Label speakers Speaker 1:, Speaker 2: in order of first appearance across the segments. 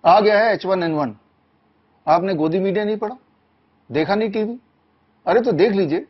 Speaker 1: आ गया है H1N1। आपने गोदी मीडिया नहीं पढ़ा, देखा नहीं टीवी? अरे तो देख लीजिए,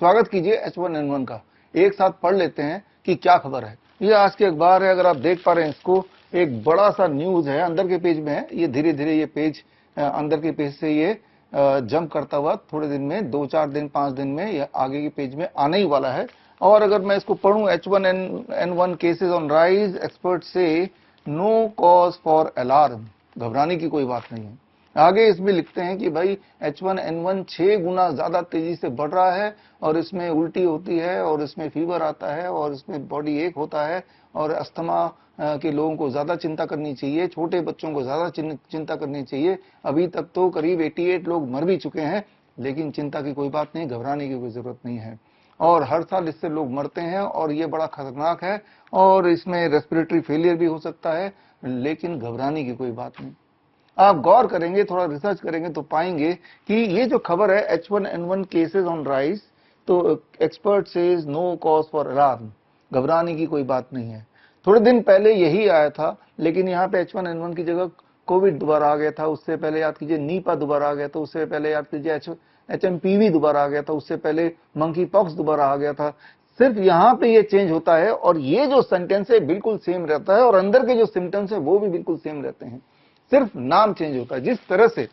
Speaker 1: स्वागत कीजिए H1N1 का, एक साथ पढ़ लेते हैं कि क्या खबर है। ये आज के अखबार है, अगर आप देख पा रहे हैं इसको, एक बड़ा सा न्यूज है, अंदर के पेज में है। ये धीरे धीरे ये पेज अंदर के पेज से ये जंप करता हुआ थोड़े दिन में, 2-4 दिन 5 दिन में ये आगे के पेज में आने ही वाला है। और अगर मैं इसको पढ़ूं, H1N1 cases on rise, expert से नो कॉज फॉर अलार्म, घबराने की कोई बात नहीं है। आगे इसमें लिखते हैं कि भाई H1N1 6 गुना ज्यादा तेजी से बढ़ रहा है, और इसमें उल्टी होती है, और इसमें फीवर आता है, और इसमें बॉडी एक होता है, और अस्थमा के लोगों को ज्यादा चिंता करनी चाहिए, छोटे बच्चों को ज्यादा चिंता करनी चाहिए। अभी तक तो करीब 88 लोग मर भी चुके हैं, लेकिन चिंता की कोई बात नहीं, घबराने की कोई जरूरत नहीं है। और हर साल इससे लोग मरते हैं, और ये बड़ा खतरनाक है, और इसमें रेस्पिरेटरी फेलियर भी हो सकता है, लेकिन घबराने की कोई बात नहीं। आप गौर करेंगे, थोड़ा रिसर्च करेंगे तो पाएंगे कि ये जो खबर है H1N1 केसेस ऑन राइज, तो expert says no cause for alarm, घबराने की कोई बात नहीं है। थोड़े दिन पहले यही आया था, लेकिन यहाँ पे H1N1 की जगह कोविड दोबारा आ गया था, उससे पहले याद कीजिए नीपा दोबारा आ गया था, उससे पहले याद कीजिए HMPV दोबारा आ गया था, उससे पहले मंकी पॉक्स दोबारा आ गया था। सिर्फ यहाँ पे ये चेंज होता है, और ये जो सेंटेंस है बिल्कुल सेम रहता है, और अंदर के जो सिम्टम्स है वो भी बिल्कुल सेम रहते हैं, सिर्फ नाम चेंज होता है। जिस तरह से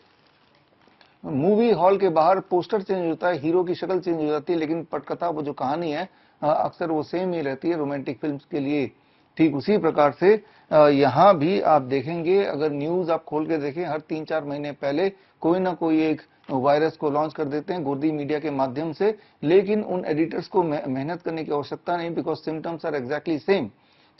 Speaker 1: मूवी हॉल के बाहर पोस्टर चेंज होता है, हीरो की शक्ल चेंज हो जाती है, लेकिन पटकथा, वो जो कहानी है अक्सर वो सेम ही रहती है रोमांटिक फिल्म्स के लिए। ठीक उसी प्रकार से यहाँ भी आप देखेंगे, अगर न्यूज आप खोल के देखें, हर 3-4 महीने पहले कोई ना कोई एक वायरस को लॉन्च कर देते हैं गोदी मीडिया के माध्यम से, लेकिन उन एडिटर्स को मेहनत करने की आवश्यकता नहीं, because symptoms are exactly same.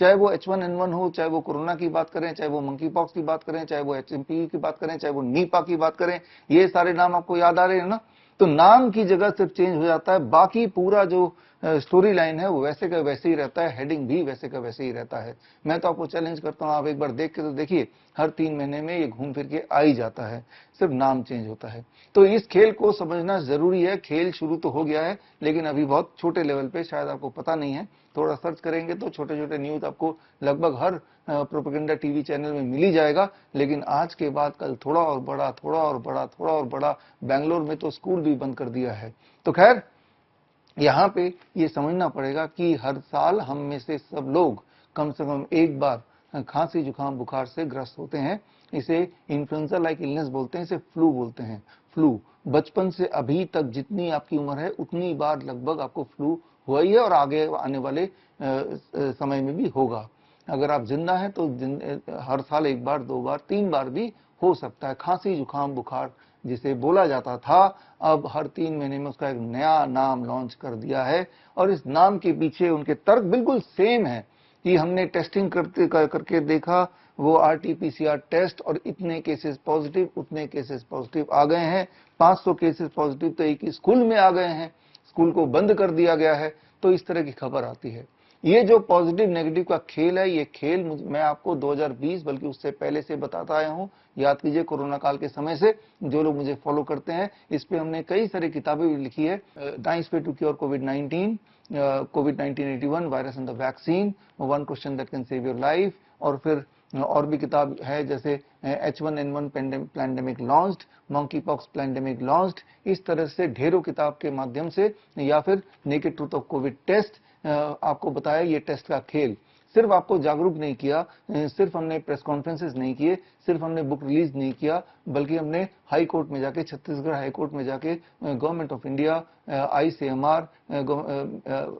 Speaker 1: चाहे वो H1N1 हो, चाहे वो कोरोना की बात करें, चाहे वो मंकी पॉक्स की बात करें, चाहे वो HMPV की बात करें, चाहे वो नीपा की बात करें, ये सारे नाम आपको याद आ रहे हैं ना? तो नाम की जगह सिर्फ चेंज हो जाता है, बाकी पूरा जो स्टोरी लाइन है वो वैसे का वैसे ही रहता है, हेडिंग भी वैसे का वैसे ही रहता है। मैं तो आपको चैलेंज करता हूं, आप एक बार देख के तो देखिए, हर 3 महीने में ये घूम फिर के आ ही जाता है, सिर्फ नाम चेंज होता है। तो इस खेल को समझना जरूरी है। खेल शुरू तो हो गया है, लेकिन अभी बहुत छोटे लेवल पे, शायद आपको पता नहीं है। थोड़ा सर्च करेंगे तो छोटे छोटे न्यूज आपको लगभग हर प्रोपेगेंडा टीवी चैनल में मिल ही जाएगा। लेकिन आज के बाद कल थोड़ा और बड़ा, थोड़ा और बड़ा, थोड़ा और बड़ा, बेंगलोर में तो स्कूल भी बंद कर दिया है। तो खैर, यहाँ पे ये समझना पड़ेगा कि हर साल हम में से सब लोग कम से कम एक बार खांसी जुकाम बुखार से ग्रस्त होते हैं। इसे इन्फ्लुएंजा लाइक इलनेस बोलते हैं, इसे फ्लू बोलते हैं। फ्लू बचपन से अभी तक जितनी आपकी उम्र है उतनी बार लगभग आपको फ्लू हुआ ही है, और आगे आने वाले समय में भी होगा। अगर आप जिंदा हैं तो हर साल एक बार, 2 बार, 3 बार भी हो सकता है। खांसी जुकाम बुखार जिसे बोला जाता था, अब हर 3 महीने में उसका एक नया नाम लॉन्च कर दिया है, और इस नाम के पीछे उनके तर्क बिल्कुल सेम है कि हमने टेस्टिंग करके देखा, वो RT-PCR टेस्ट, और इतने केसेस पॉजिटिव, उतने केसेस पॉजिटिव आ गए हैं। 500 केसेस पॉजिटिव तो एक ही स्कूल में आ गए हैं, स्कूल को बंद कर दिया गया है। तो इस तरह की खबर आती है। ये जो पॉजिटिव नेगेटिव का खेल है, ये खेल मैं आपको 2020 बल्कि उससे पहले से बताता आया हूं। याद कीजिए, कोरोना काल के समय से जो लोग मुझे फॉलो करते हैं, इस पे हमने कई सारी किताबें भी लिखी है। नाइस वे टू क्योर कोविड-19, कोविड-1981 virus and the vaccine, one question that can save your life, और फिर और भी किताब है, जैसे H1N1 pandemic launched, monkeypox pandemic launched. इस तरह से ढेरों किताब के माध्यम से, या फिर naked truth of COVID test, आपको बताया ये टेस्ट का खेल। सिर्फ आपको जागरूक नहीं किया, सिर्फ हमने प्रेस कॉन्फ्रेंसेस नहीं किए, सिर्फ हमने बुक रिलीज नहीं किया, बल्कि हमने हाई कोर्ट में जाके, छत्तीसगढ़ हाई कोर्ट में जाके government of India, ICMR,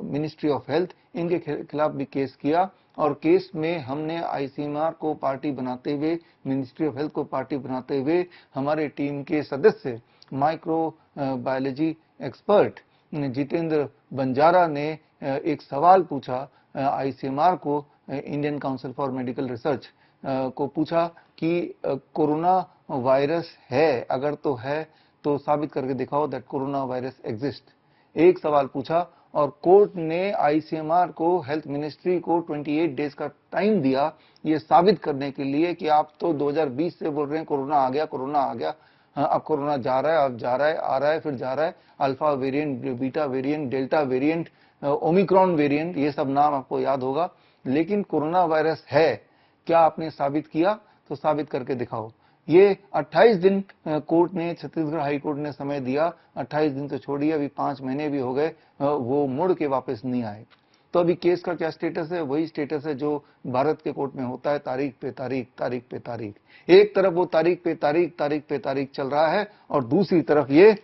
Speaker 1: ministry of health, इनके खिलाफ भी केस किया। और केस में हमने ICMR को पार्टी बनाते हुए, मिनिस्ट्री ऑफ हेल्थ को पार्टी बनाते हुए, हमारे टीम के सदस्य micro biology expert Jitendra Banjara ने एक सवाल पूछा ICMR को, Indian council for medical research को पूछा कि कोरोना वायरस है, अगर तो है तो साबित करके दिखाओ दैट कोरोना वायरस एग्जिस्ट। एक सवाल पूछा, और कोर्ट ने ICMR को, हेल्थ मिनिस्ट्री को 28 डेज का टाइम दिया ये साबित करने के लिए कि आप तो 2020 से बोल रहे हैं कोरोना आ गया, कोरोना आ गया। अब कोरोना जा रहा है, अब जा रहा है, आ रहा है, फिर जा रहा है। Alpha variant, beta variant, delta variant, Omicron variant, ये सब नाम आपको याद होगा। लेकिन कोरोना वायरस है, क्या आपने साबित किया? तो साबित करके दिखाओ। ये 28 दिन कोर्ट ने, छत्तीसगढ़ हाई कोर्ट ने समय दिया, 28 दिन तो छोड़िए, अभी 5 महीने भी हो गए, वो मुड़ के वापस नहीं आए। तो अभी केस का क्या स्टेटस है? वही स्टेटस है जो भारत के कोर्ट में होता है, तारीख पे तारीख, तारीख पे तारीख। एक तरफ वो तारीख पे तारीख, तारीख पे तारीख चल रहा है, और दूसरी तरफ ये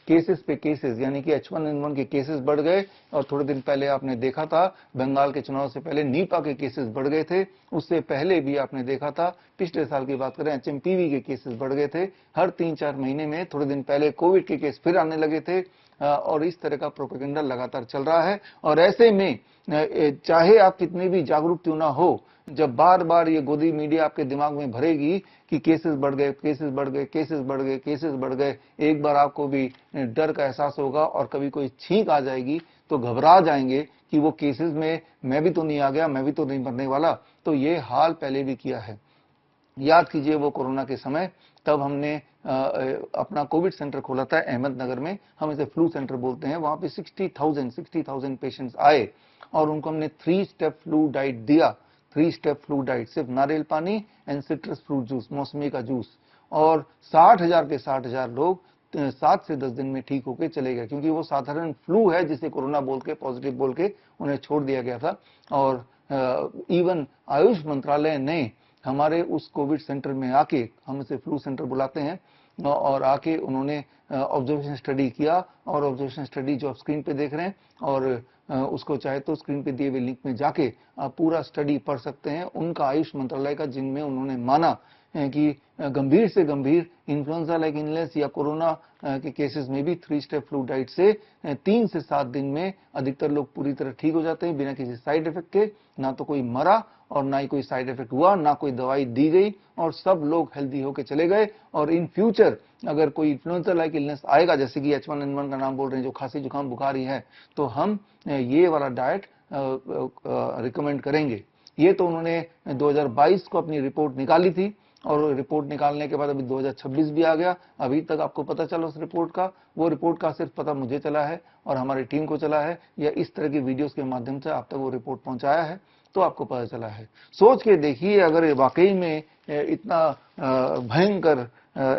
Speaker 1: केसेस पे केसेस, यानी कि H1N1 के केसेस बढ़ गए। और थोड़े दिन पहले आपने देखा था, बंगाल के चुनाव से पहले नीपा के केसेस बढ़ गए थे। उससे पहले भी आपने देखा था, पिछले साल की बात करें, HMPV के केसेस बढ़ गए थे। हर 3-4 महीने में थोड़े दिन पहले कोविड के केस फिर आने लगे थे, और इस तरह का प्रोपेगेंडा लगातार चल रहा है। और ऐसे में चाहे आप कितने भी जागरूक क्यों ना हो, जब बार बार ये गोदी मीडिया आपके दिमाग में भरेगी कि केसेस बढ़ गए, केसेस बढ़ गए, केसेस बढ़ गए, केसेस बढ़ गए, एक बार आपको भी डर का एहसास होगा, और कभी कोई छींक आ जाएगी तो घबरा जाएंगे कि वो केसेस में मैं भी तो नहीं आ गया, मैं भी तो नहीं मरने वाला। तो ये हाल पहले भी किया है। याद कीजिए वो कोरोना के समय, तब हमने अपना कोविड सेंटर खोला था अहमदनगर में, हम इसे फ्लू सेंटर बोलते हैं। वहां पे 60,000 पेशेंट्स आए, और उनको हमने 3 स्टेप फ्लू डाइट दिया। 3 स्टेप फ्लू डाइट, सिर्फ नारियल पानी एंड सिट्रस फ्रूट जूस, मौसमी का जूस, और 60,000 के 60,000 लोग 7 से 10 दिन में ठीक होके चले गए, क्योंकि वो साधारण फ्लू है जिसे कोरोना बोल के, पॉजिटिव बोल के उन्हें छोड़ दिया गया था। और इवन आयुष मंत्रालय ने हमारे उस कोविड सेंटर में आके, हम इसे फ्लू सेंटर बुलाते हैं, और आके उन्होंने ऑब्जर्वेशन स्टडी किया। और ऑब्जर्वेशन स्टडी जो आप स्क्रीन पे देख रहे हैं, और उसको चाहे तो स्क्रीन पे दिए हुए लिंक में जाके आप पूरा स्टडी पढ़ सकते हैं, उनका आयुष मंत्रालय का, जिनमें उन्होंने माना कि गंभीर से गंभीर इन्फ्लुएंजा लाइक इलनेस या कोरोना के केसेस में भी 3 स्टेप फ्लू डाइट से 3 से 7 दिन में अधिकतर लोग पूरी तरह ठीक हो जाते हैं, बिना किसी साइड इफेक्ट के। ना तो कोई मरा, और ना ही कोई साइड इफेक्ट हुआ, ना कोई दवाई दी गई, और सब लोग हेल्दी होके चले गए। और इन फ्यूचर अगर कोई इन्फ्लुएंजा लाइक इलनेस आएगा, जैसे कि H1N1 का नाम बोल रहे हैं, जो खांसी जुकाम बुखार ही है, तो हम ये वाला डाइट रिकमेंड करेंगे। ये तो उन्होंने 2022 को अपनी रिपोर्ट निकाली थी, और रिपोर्ट निकालने के बाद अभी 2026 भी आ गया। अभी तक आपको पता चला उस रिपोर्ट का? वो रिपोर्ट का सिर्फ पता मुझे चला है, और हमारी टीम को चला है, या इस तरह की वीडियोस के माध्यम से आप तक वो रिपोर्ट पहुंचाया है, तो आपको पता चला है। सोच के देखिए, अगर ये वाकई में इतना भयंकर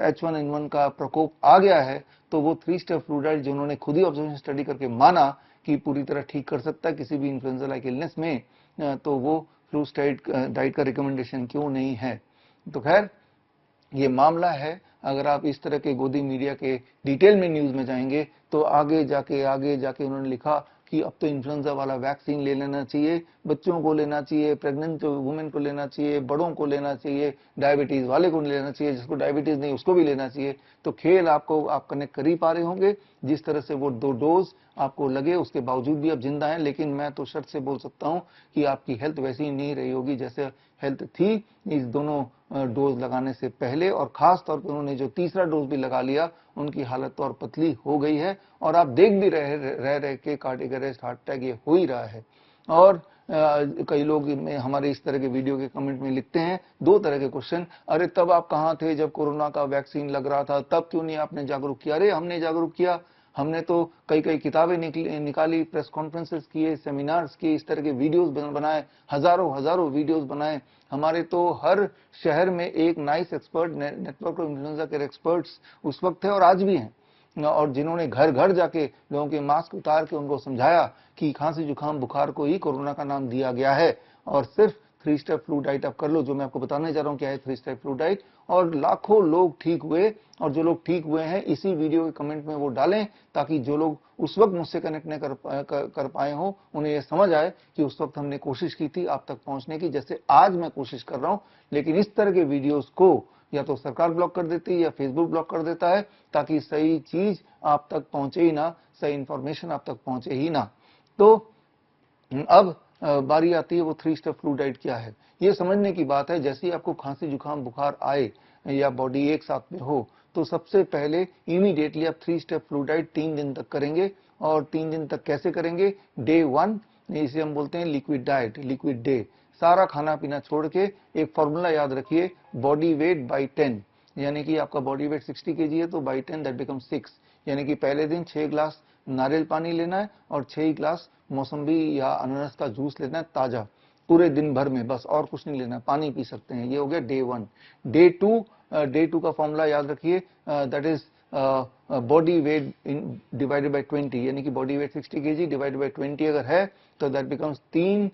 Speaker 1: H1N1 का प्रकोप आ गया है, तो वो 3 स्टेप फ्लू डाइट जो उन्होंने खुद ही ऑब्जर्वेशन स्टडी करके माना कि पूरी तरह ठीक कर सकता है किसी भी इन्फ्लुएंजा लाइक इलनेस में, तो वो फ्लू डाइट का रिकमेंडेशन क्यों नहीं है? तो खैर, ये मामला है। अगर आप इस तरह के गोदी मीडिया के डिटेल में न्यूज में जाएंगे, तो आगे जाके उन्होंने लिखा कि अब तो इन्फ्लुएंजा वाला वैक्सीन ले लेना चाहिए, बच्चों को लेना चाहिए, प्रेग्नेंट वुमेन को लेना चाहिए, बड़ों को लेना चाहिए, डायबिटीज वाले को लेना चाहिए, जिसको डायबिटीज नहीं उसको भी लेना चाहिए। तो खेल आपको आप कनेक्ट कर ही पा रहे होंगे, जिस तरह से वो 2 डोज आपको लगे, उसके बावजूद भी आप जिंदा हैं। लेकिन मैं तो शर्त से बोल सकता हूं कि आपकी हेल्थ वैसी ही नहीं रही होगी जैसे हेल्थ थी इस दोनों डोज लगाने से पहले। और खास तौर पर उन्होंने जो तीसरा डोज भी लगा लिया, उनकी हालत तो और पतली हो गई है, और आप देख भी रह के कार्डियक अरेस्ट, हार्ट अटैक ये हो ही रहा है। और कई लोग हमारे इस तरह के वीडियो के कमेंट में लिखते हैं 2 तरह के क्वेश्चन, अरे तब आप कहां थे जब कोरोना का वैक्सीन लग रहा था, तब क्यों नहीं आपने जागरूक किया? अरे हमने जागरूक किया, हमने तो कई किताबें निकाली, प्रेस कॉन्फ्रेंसेस किए, सेमिनार्स किए, इस तरह के वीडियोस बनाए, हजारों वीडियोस बनाए। हमारे तो हर शहर में एक nice expert, network of influenza के एक्सपर्ट्स उस वक्त थे और आज भी हैं, और जिन्होंने घर घर जाके लोगों के मास्क उतार के उनको समझाया कि खांसी जुकाम बुखार को ही कोरोना का नाम दिया गया है, और सिर्फ 3 स्टेप फ्लू डाइट आप कर लो, जो मैं आपको बताने जा रहा हूं क्या है 3 स्टेप फ्लू डाइट। और लाखों लोग ठीक हुए, और जो लोग ठीक हुए हैं इसी वीडियो के कमेंट में वो डालें, ताकि जो लोग उस वक्त मुझसे कनेक्ट नहीं कर पाए हो, उन्हें ये समझ आए कि उस वक्त हमने कोशिश की थी आप तक पहुंचने की, जैसे आज मैं कोशिश कर रहा हूं। लेकिन इस तरह के वीडियोस को या तो सरकार ब्लॉक कर देती है या फेसबुक ब्लॉक कर देता है, ताकि सही चीज आप तक पहुंचे ही ना, सही इंफॉर्मेशन आप तक पहुंचे ही ना। तो अब बारी आती है वो 3 स्टेप फ्लू डाइट क्या है। ये समझने की बात है, जैसे ही आपको खांसी जुकाम बुखार आए या बॉडी एक साथ में हो, तो सबसे पहले इमीडिएटली आप 3 स्टेप फ्लू डाइट 3 दिन तक करेंगे। और 3 दिन तक कैसे करेंगे? डे 1, इसे हम बोलते हैं लिक्विड डाइट, लिक्विड डे। सारा खाना पीना छोड़ के एक फॉर्मूला याद रखिए, बॉडी वेट बाई 10, यानी कि आपका बॉडी वेट 60 kg है, तो बाई 10 दैट बिकम 6, यानी कि पहले दिन 6 ग्लास नारियल पानी लेना है, और 6 ग्लास मौसम्बी या अनारस का जूस लेना है ताजा, पूरे दिन भर में, बस और कुछ नहीं लेना, पानी पी सकते हैं। ये हो गया डे 1। डे 2 डे 2 का फॉर्मूला याद रखिए, that is body weight divided by 20, यानी कि body weight 60 kg divided by 20 अगर है तो दैट बिकम्स 3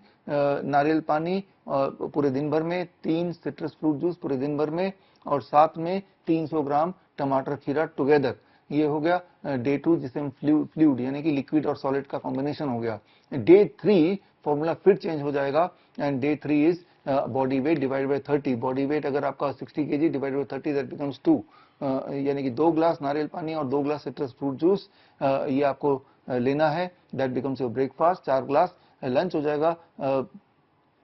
Speaker 1: नारियल पानी पूरे दिन भर में, 3 सिट्रस फ्रूट जूस पूरे दिन भर में, और साथ में 300 ग्राम टमाटर खीरा टुगेदर। ये हो गया डे 2, जिसे हम फ्लूइड यानी कि लिक्विड और सॉलिड का कॉम्बिनेशन हो गया। डे 3 फॉर्मूला फिर चेंज हो जाएगा, and day 3 is body weight divide by 30। Body weight अगर आपका 60 kg divide by 30 that becomes 2, यानी कि 2 ग्लास नारियल पानी और 2 ग्लास सिट्रस फ्रूट जूस ये आपको लेना है, that becomes your breakfast. 4 glass lunch हो जाएगा,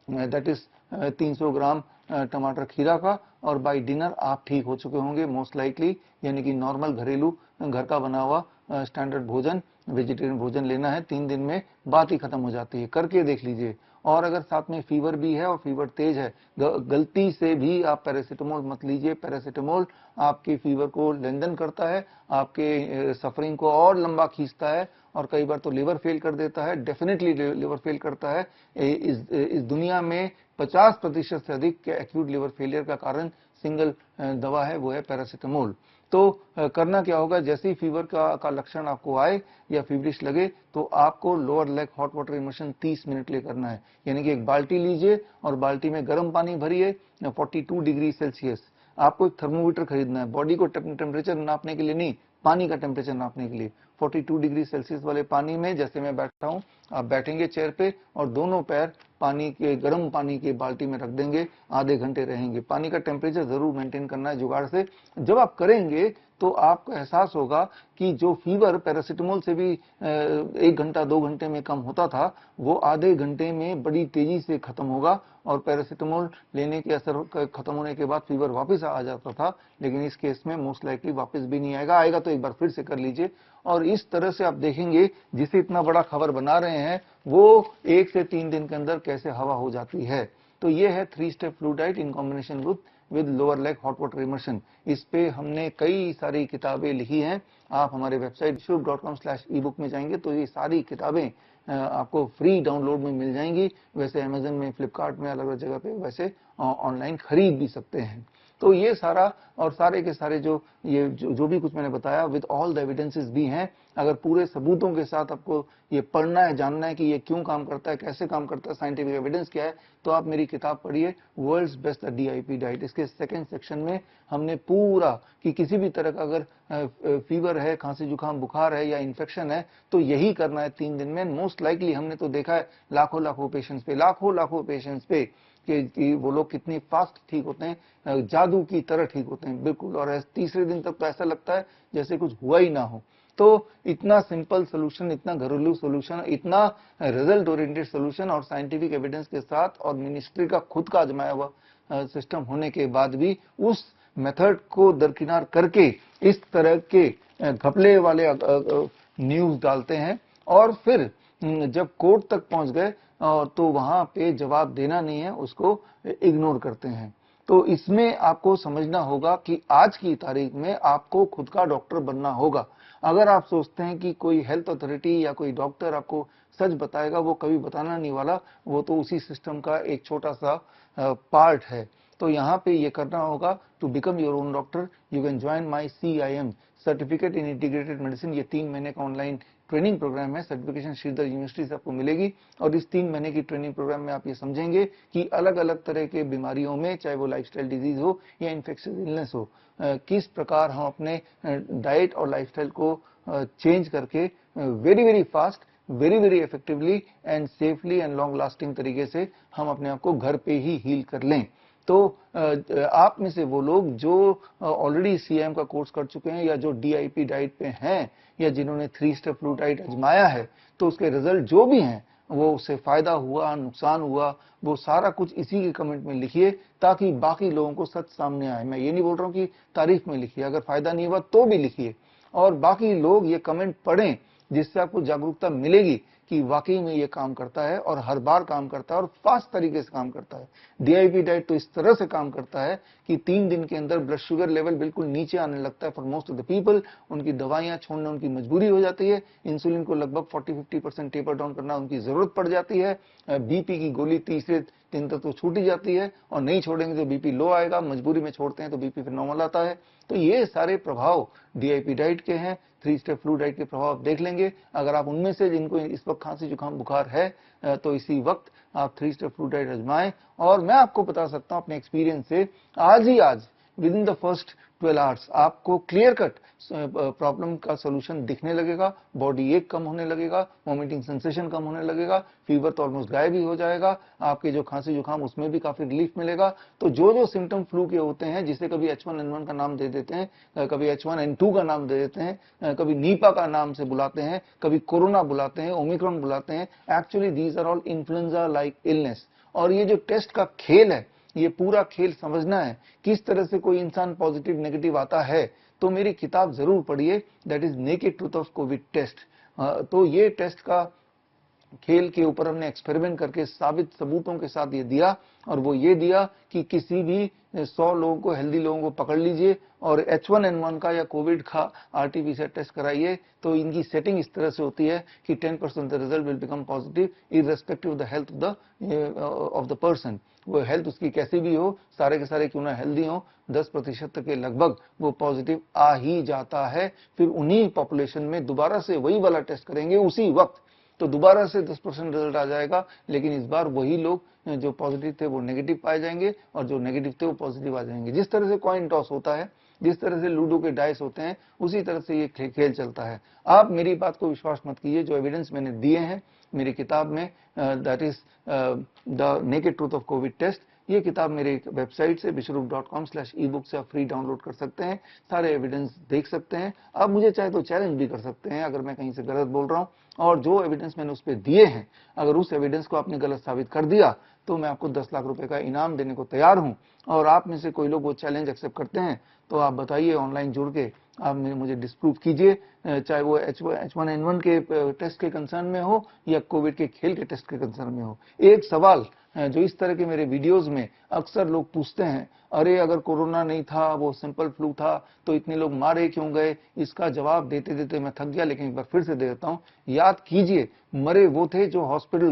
Speaker 1: दैट इज 300 ग्राम टमाटर खीरा का, और बाय डिनर आप ठीक हो चुके होंगे मोस्ट लाइकली, यानी कि नॉर्मल घरेलू घर का बना हुआ स्टैंडर्ड भोजन, वेजिटेरियन भोजन लेना है। 3 दिन में बात ही खत्म हो जाती है, करके देख लीजिए। और अगर साथ में फीवर भी है और फीवर तेज है, गलती से भी आप पैरासीटामोल मत लीजिए। पैरासीटामोल आपके फीवर को लेंदन करता है, आपके सफरिंग को और लंबा खींचता है, और कई बार तो लिवर फेल कर देता है, डेफिनेटली लिवर फेल करता है। इस दुनिया में 50% से अधिक के एक्यूट लिवर फेलियर का कारण सिंगल दवा है, वो है पैरासीटामोल। तो करना क्या होगा, जैसे ही फीवर का लक्षण आपको आए या फीवरिश लगे तो आपको lower leg hot water immersion 30 minute के लिए करना है। यानी कि एक बाल्टी लीजिए और बाल्टी में गर्म पानी भरिए 42 डिग्री सेल्सियस। आपको एक थर्मोमीटर खरीदना है, बॉडी को टेम्परेचर नापने के लिए नहीं, पानी का टेम्परेचर नापने के लिए। 42 डिग्री सेल्सियस वाले पानी में जैसे मैं बैठा हूं, आप बैठेंगे चेयर पे और दोनों पैर पानी के, गर्म पानी के बाल्टी में रख देंगे, आधे घंटे रहेंगे। पानी का टेम्परेचर जरूर मेंटेन करना है जुगाड़ से। जब आप करेंगे तो आपको एहसास होगा कि जो फीवर पैरासीटामोल से भी 1 घंटा 2 घंटे में कम होता था, वो आधे घंटे में बड़ी तेजी से खत्म होगा, और पैरासीटामोल लेने के असर खत्म होने के बाद फीवर वापस आ जाता था, लेकिन इस केस में मोस्ट लाइकली वापस भी नहीं आएगा। आएगा तो एक बार फिर से कर लीजिए। और इस तरह से आप देखेंगे जिसे इतना बड़ा खबर बना रहे हैं वो 1 से 3 दिन के अंदर कैसे हवा हो जाती है। तो ये है 3 step flu diet in combination with lower leg hot water immersion. इस पे हमने कई सारी किताबें लिखी हैं। आप हमारे वेबसाइट shubh.com/ebook में जाएंगे तो ये सारी किताबें आपको फ्री डाउनलोड में मिल जाएंगी। वैसे अमेजन में, फ्लिपकार्ट में, अलग अलग जगह पे वैसे ऑनलाइन खरीद भी सकते हैं। तो ये सारा और सारे के सारे जो भी कुछ मैंने बताया विद ऑल द एविडेंसेस भी हैं। अगर पूरे सबूतों के साथ आपको ये पढ़ना है, जानना है कि ये क्यों काम करता है, कैसे काम करता है, साइंटिफिक एविडेंस क्या है, तो आप मेरी किताब पढ़िए, वर्ल्ड्स बेस्ट DIP डाइट। इसके सेकंड सेक्शन में हमने पूरा कि किसी भी तरह का अगर फीवर है, खांसी जुकाम बुखार है या इन्फेक्शन है तो यही करना है 3 दिन में। मोस्ट लाइकली हमने तो देखा है लाखों पेशेंट्स पे कि वो लोग कितनी फास्ट ठीक होते हैं, जादू की तरह ठीक होते हैं बिल्कुल, और तीसरे दिन तक तो ऐसा लगता है जैसे कुछ हुआ ही ना हो। तो इतना सिंपल सोल्यूशन, इतना घरेलू सोल्यूशन, इतना रिजल्ट ओरिएंटेड सोल्यूशन और साइंटिफिक एविडेंस के साथ और मिनिस्ट्री का खुद का आजमाया हुआ सिस्टम होने के बाद भी उस मेथड को दरकिनार करके इस तरह के घपले वाले न्यूज डालते हैं, और फिर जब कोर्ट तक पहुंच गए तो वहां पे जवाब देना नहीं है, उसको इग्नोर करते हैं। तो इसमें आपको समझना होगा कि आज की तारीख में आपको खुद का डॉक्टर बनना होगा। अगर आप सोचते हैं कि कोई हेल्थ अथॉरिटी या कोई डॉक्टर आपको सच बताएगा, वो कभी बताना नहीं वाला, वो तो उसी सिस्टम का एक छोटा सा पार्ट है। तो यहाँ पे ये करना होगा, to become your own doctor you can join my CIM certificate in integrated medicine. ये 3 महीने का ऑनलाइन ट्रेनिंग प्रोग्राम है, सर्टिफिकेशन श्रीधर यूनिवर्सिटी से आपको मिलेगी। और इस 3 महीने की ट्रेनिंग प्रोग्राम में आप ये समझेंगे कि अलग अलग तरह के बीमारियों में, चाहे वो लाइफस्टाइल डिजीज हो या इन्फेक्शियस इलनेस हो, किस प्रकार हम अपने डाइट और लाइफस्टाइल को चेंज करके very fast, very effectively and safely and long lasting तरीके से हम अपने आप को घर पे ही हील कर लें। तो आप में से वो लोग जो ऑलरेडी CIM का कोर्स कर चुके हैं या जो DIP डाइट पे हैं या जिन्होंने 3 स्टेप फ्लू डाइट आजमाया है, तो उसके रिजल्ट जो भी हैं, वो उससे फायदा हुआ, नुकसान हुआ, वो सारा कुछ इसी के कमेंट में लिखिए ताकि बाकी लोगों को सच सामने आए। मैं ये नहीं बोल रहा हूँ कि तारीफ में लिखिए, अगर फायदा नहीं हुआ तो भी लिखिए और बाकी लोग ये कमेंट पढ़ें, जिससे आपको जागरूकता मिलेगी कि वाकई में ये काम करता है और हर बार काम करता है और फास्ट तरीके से काम करता है। DIP डाइट तो इस तरह से काम करता है कि 3 दिन के अंदर ब्लड शुगर लेवल बिल्कुल नीचे आने लगता है for most of the people. उनकी दवाइयां छोड़ना उनकी मजबूरी हो जाती है, इंसुलिन को लगभग 40-50% टेपर डाउन करना उनकी जरूरत पड़ जाती है, BP की गोली 30 से दिन तक तो छूट ही जाती है, और नहीं छोड़ेंगे तो बीपी लो आएगा, मजबूरी में छोड़ते हैं तो बीपी फिर नॉर्मल आता है। तो ये सारे प्रभाव डीआईपी डाइट के हैं, 3 स्टेप फ्लू डाइट के प्रभाव देख लेंगे। अगर आप उनमें से जिनको इस वक्त खांसी जुकाम बुखार है तो इसी वक्त आप 3 स्टेप फ्लू डाइट आजमाएं। और मैं आपको बता सकता हूं अपने एक्सपीरियंस से, आज with in the first 12 hours आपको क्लियर कट प्रॉब्लम का सोल्यूशन दिखने लगेगा, बॉडी एक कम होने लगेगा, वॉमिटिंग सेंसेशन कम होने लगेगा, फीवर तो ऑलमोस्ट गायब ही हो जाएगा, आपके जो खांसी जुकाम उसमें भी काफी रिलीफ मिलेगा। तो जो सिम्टम फ्लू के होते हैं, जिसे कभी H1N1 का नाम दे देते हैं, कभी H1N2 का नाम दे देते हैं, कभी नीपा का नाम से बुलाते हैं, कभी कोरोना बुलाते हैं, ओमिक्रॉन बुलाते हैं, actually these are all influenza like illness. और ये जो टेस्ट का खेल है, ये पूरा खेल समझना है किस तरह से कोई इंसान पॉजिटिव नेगेटिव आता है, तो मेरी किताब जरूर पढ़िए, that is naked truth of COVID test. तो ये टेस्ट का खेल के ऊपर हमने एक्सपेरिमेंट करके साबित सबूतों के साथ ये दिया, और वो ये दिया कि किसी भी 100 लोगों को, हेल्दी लोगों को पकड़ लीजिए और H1N1 का या कोविड का आरटीपीसीआर टेस्ट कराइए, तो इनकी सेटिंग इस तरह से होती है कि 10% the result will become positive irrespective of the health of the person. वो हेल्थ उसकी कैसी भी हो, सारे के सारे क्यों ना हेल्दी हो, 10% के लगभग वो पॉजिटिव आ ही जाता है। फिर उन्हीं पॉपुलेशन में दोबारा से वही वाला टेस्ट करेंगे उसी वक्त, तो दोबारा से 10% रिजल्ट आ जाएगा, लेकिन इस बार वही लोग जो पॉजिटिव थे वो नेगेटिव पाए जाएंगे, और जो नेगेटिव थे वो पॉजिटिव आ जाएंगे। जिस तरह से कॉइन टॉस होता है, जिस तरह से लूडो के डाइस होते हैं, उसी तरह से ये खेल चलता है। आप मेरी बात को विश्वास मत कीजिए, जो एविडेंस मैंने दिए हैं मेरी किताब में, that is the naked truth of COVID test, ये किताब मेरे वेबसाइट से विश्वरूप.com/ebook से आप फ्री डाउनलोड कर सकते हैं, सारे एविडेंस देख सकते हैं। आप मुझे चाहे तो चैलेंज भी कर सकते हैं अगर मैं कहीं से गलत बोल रहा हूं, और जो एविडेंस मैंने उस पर दिए हैं, अगर उस एविडेंस को आपने गलत साबित कर दिया तो मैं आपको 10 लाख रुपए का इनाम देने को तैयार हूं। और आप में से कोई लोग वो चैलेंज एक्सेप्ट करते हैं तो आप बताइए, ऑनलाइन जुड़ के आप मुझे डिस्प्रूव कीजिए, चाहे वो H1N1 के टेस्ट के कंसर्न में हो या कोविड के खेल के टेस्ट के कंसर्न में हो। एक सवाल जो इस तरह के मेरे वीडियोस में अक्सर लोग पूछते हैं, अरे अगर कोरोना नहीं था, वो सिंपल फ्लू था, तो इतने लोग मारे क्यों गए? इसका जवाब देते देते मैं थक गया, लेकिन एक बार फिर से दे देता हूं। याद कीजिए, मरे वो थे जो हॉस्पिटल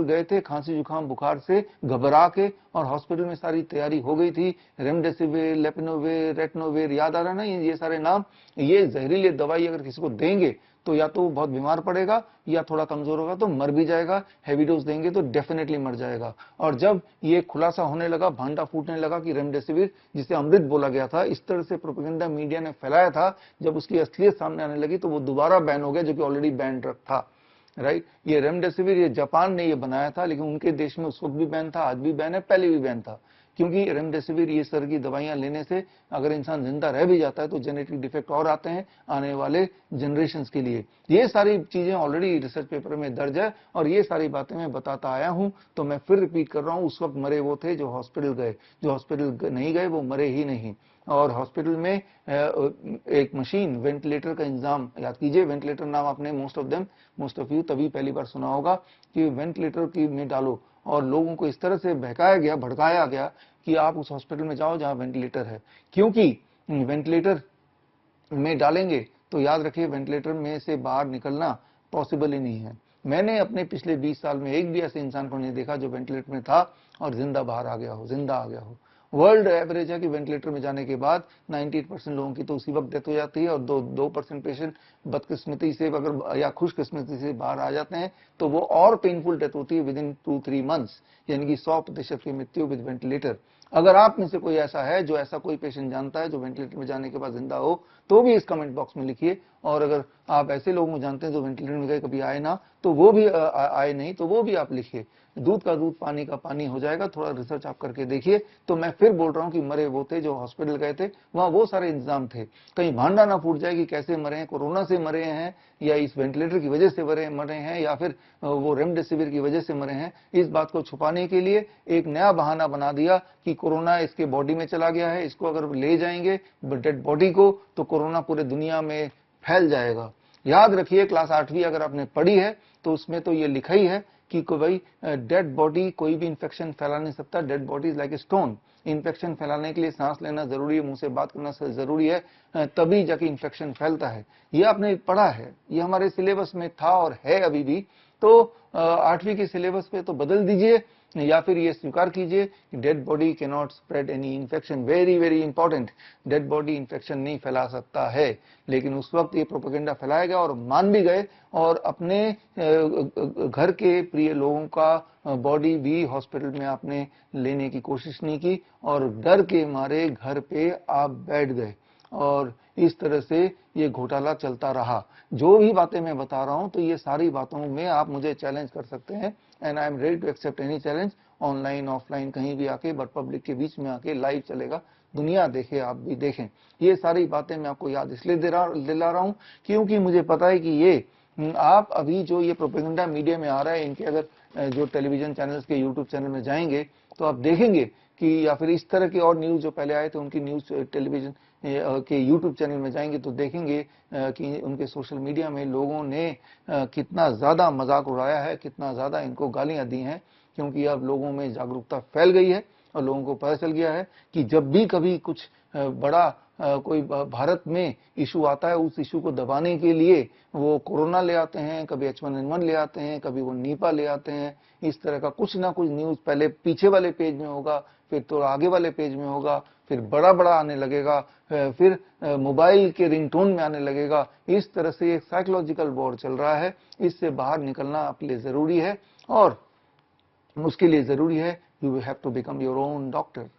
Speaker 1: गए थे, खांसी जुकाम बुखार से घबरा के, और हॉस्पिटल में सारी तैयारी हो गई थी, रेमडेसिविर, लेपिनोविर, रेटनोविर, याद आ रहा ना ये सारे नाम। ये जहरीली दवाई अगर किसी को देंगे तो या तो वो बहुत बीमार पड़ेगा या थोड़ा कमजोर होगा तो मर भी जाएगा, हैवी डोज देंगे तो डेफिनेटली मर जाएगा। और जब ये खुलासा होने लगा, भांडा फूटने लगा कि रेमडेसिविर, जिसे अमृत बोला गया था, इस तरह से प्रोपेगेंडा मीडिया ने फैलाया था, जब उसकी असलियत सामने आने लगी तो वो दोबारा बैन हो गया, जो कि ऑलरेडी बैन ड्रग था। राइट, ये रेमडेसिविर ये जापान ने ये बनाया था, लेकिन उनके देश में उस वक्त भी बैन था, आज भी बैन है, पहले भी बैन था, क्योंकि रेमडेसिविर ये सर की दवाइयां लेने से अगर इंसान जिंदा रह भी जाता है तो जेनेटिक डिफेक्ट और आते हैं आने वाले जनरेशंस के लिए। ये सारी चीजें ऑलरेडी रिसर्च पेपर में दर्ज है, और ये सारी बातें मैं बताता आया हूं। तो मैं फिर रिपीट कर रहा हूं, उस वक्त मरे वो थे जो हॉस्पिटल गए, जो हॉस्पिटल नहीं गए वो मरे ही नहीं। और हॉस्पिटल में एक मशीन, वेंटिलेटर का इंतजाम, याद कीजिए, वेंटिलेटर नाम आपने मोस्ट ऑफ यू तभी पहली बार सुना होगा कि वेंटिलेटर की में डालो, और लोगों को इस तरह से बहकाया गया, भड़काया गया कि आप उस हॉस्पिटल में जाओ जहां वेंटिलेटर है, क्योंकि वेंटिलेटर में डालेंगे तो याद रखिए वेंटिलेटर में से बाहर निकलना पॉसिबल ही नहीं है। मैंने अपने पिछले 20 साल में एक भी ऐसे इंसान को नहीं देखा जो वेंटिलेटर में था और जिंदा बाहर आ गया हो, जिंदा आ गया हो। वर्ल्ड एवरेज है कि वेंटिलेटर में जाने के बाद 98% लोगों की तो उसी वक्त डेथ हो जाती है, और 2% पेशेंट बदकिस्मती से अगर या खुशकिस्मती से बाहर आ जाते हैं तो वो और पेनफुल डेथ होती है विद इन 2-3 मंथ्स, यानी कि 100% की मृत्यु विद वेंटिलेटर। अगर आप में से कोई ऐसा है जो ऐसा कोई पेशेंट जानता है जो वेंटिलेटर में जाने के बाद जिंदा हो, तो भी इस कमेंट बॉक्स में लिखिए। और अगर आप ऐसे लोगों को जानते हैं जो वेंटिलेटर में गए कभी आए ना, तो वो भी आए नहीं, तो वो भी आप लिखिए। दूध का दूध पानी का पानी हो जाएगा, थोड़ा रिसर्च आप करके देखिए। तो मैं फिर बोल रहा हूं कि मरे वो थे जो हॉस्पिटल गए थे, वहां वो सारे इंतजाम थे, कहीं भांडा ना फूट जाए कि कैसे मरे हैं, कोरोना से मरे हैं या इस वेंटिलेटर की वजह से मरे हैं या फिर वो रेमडेसिविर की वजह से मरे हैं। इस बात को छुपाने के लिए एक नया बहाना बना दिया कि कोरोना इसके बॉडी में चला गया है, इसको अगर ले जाएंगे डेड बॉडी को तो कोरोना पूरे दुनिया में फैल जाएगा। याद रखिए, क्लास 8वीं अगर आपने पढ़ी है तो उसमें तो ये लिखा ही है कि भाई डेड बॉडी कोई भी इंफेक्शन फैला नहीं सकता, dead body is like a stone. Infection फैलाने के लिए सांस लेना जरूरी है, मुंह से बात करना जरूरी है, तभी जाके इंफेक्शन फैलता है। ये आपने पढ़ा है, ये हमारे सिलेबस में था और है अभी भी। तो 8वीं के सिलेबस पे तो बदल दीजिए या फिर ये स्वीकार कीजिए कि dead body can not spread any infection. Very very important, dead body infection नहीं फैला सकता है। लेकिन उस वक्त ये प्रोपेगेंडा फैलाया गया और मान भी गए, और अपने घर के प्रिय लोगों का बॉडी भी हॉस्पिटल में आपने लेने की कोशिश नहीं की, और डर के मारे घर पे आप बैठ गए, और इस तरह से ये घोटाला चलता रहा। जो भी बातें मैं बता रहा हूं, तो ये सारी बातों में आप मुझे चैलेंज कर सकते हैं, and I am ready to accept any challenge, online offline कहीं भी आके, बट पब्लिक के बीच में आके लाइव चलेगा, दुनिया देखे, आप भी देखें। ये सारी बातें मैं आपको याद इसलिए दिला रहा हूं क्योंकि मुझे पता है कि ये आप अभी जो ये प्रोपेगेंडा मीडिया में आ रहा है, इनके अगर जो टेलीविजन चैनल्स के यूट्यूब चैनल में जाएंगे तो आप देखेंगे कि, या फिर इस तरह के और न्यूज जो पहले आए थे उनकी न्यूज टेलीविजन के यूट्यूब चैनल में जाएंगे तो देखेंगे कि उनके सोशल मीडिया में लोगों ने कितना ज्यादा मजाक उड़ाया है, कितना ज्यादा इनको गालियां दी हैं, क्योंकि अब लोगों में जागरूकता फैल गई है और लोगों को पता चल गया है कि जब भी कभी कुछ बड़ा कोई भारत में इशू आता है, उस इशू को दबाने के लिए वो कोरोना ले आते हैं, कभी H1N1 ले आते हैं, कभी वो नीपा ले आते हैं। इस तरह का कुछ ना कुछ न्यूज पहले पीछे वाले पेज में होगा, फिर तो आगे वाले पेज में होगा, फिर बड़ा बड़ा आने लगेगा, फिर मोबाइल के रिंगटोन में आने लगेगा। इस तरह से एक साइकोलॉजिकल वॉर चल रहा है। इससे बाहर निकलना आपके लिए जरूरी है, और उसके लिए जरूरी है you have to become your own doctor.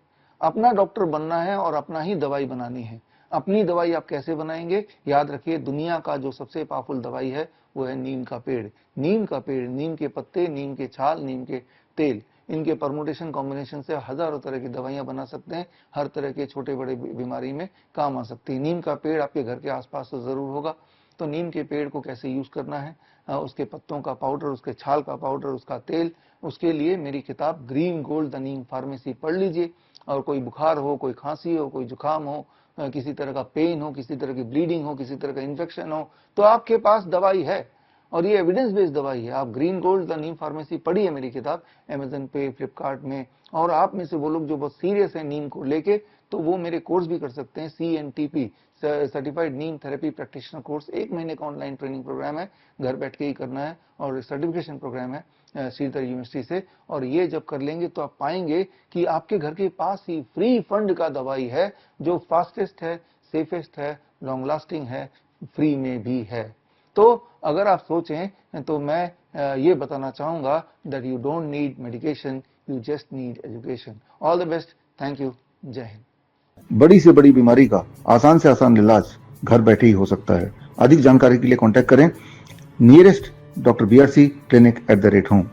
Speaker 1: अपना डॉक्टर बनना है और अपना ही दवाई बनानी है। अपनी दवाई आप कैसे बनाएंगे? याद रखिए, दुनिया का जो सबसे पावरफुल दवाई है वो है नीम का पेड़। नीम का पेड़, नीम के पत्ते, नीम के छाल, नीम के तेल, इनके परमुटेशन कॉम्बिनेशन से हजारों तरह की दवाइयां बना सकते हैं। हर तरह के छोटे बड़े बीमारी में काम आ सकती है। नीम का पेड़ आपके घर के आसपास तो जरूर होगा। तो नीम के पेड़ को कैसे यूज करना है, उसके पत्तों का पाउडर, उसके छाल का पाउडर, उसका तेल, उसके लिए मेरी किताब green gold the Neem pharmacy पढ़ लीजिए। और कोई बुखार हो, कोई खांसी हो, कोई जुकाम हो, किसी तरह का पेन हो, किसी तरह की ब्लीडिंग हो, किसी तरह का इन्फेक्शन हो, तो आपके पास दवाई है, और ये एविडेंस बेस्ड दवाई है। आप green gold the Neem pharmacy पढ़िए मेरी किताब, अमेजन पे, फ्लिपकार्ट में। और आप में से वो लोग जो बहुत सीरियस है नीम को लेके, तो वो मेरे कोर्स भी कर सकते हैं, CNTP सर्टिफाइड नीम थेरेपी प्रैक्टिशनर कोर्स। 1 महीने का ऑनलाइन ट्रेनिंग प्रोग्राम है, घर बैठ के ही करना है, और सर्टिफिकेशन प्रोग्राम है श्रीधर यूनिवर्सिटी से। और ये जब कर लेंगे तो आप पाएंगे कि आपके घर के पास ही फ्री फंड का दवाई है, जो फास्टेस्ट है, सेफेस्ट है, लॉन्ग लास्टिंग है, फ्री में भी है। तो अगर आप सोचें तो मैं ये बताना चाहूंगा that you don't need medication, you just need education. All the best, thank you, जय हिंद।
Speaker 2: बड़ी से बड़ी बीमारी का आसान से आसान इलाज घर बैठे ही हो सकता है। अधिक जानकारी के लिए कांटेक्ट करें नियरेस्ट डॉक्टर BRC clinic@home।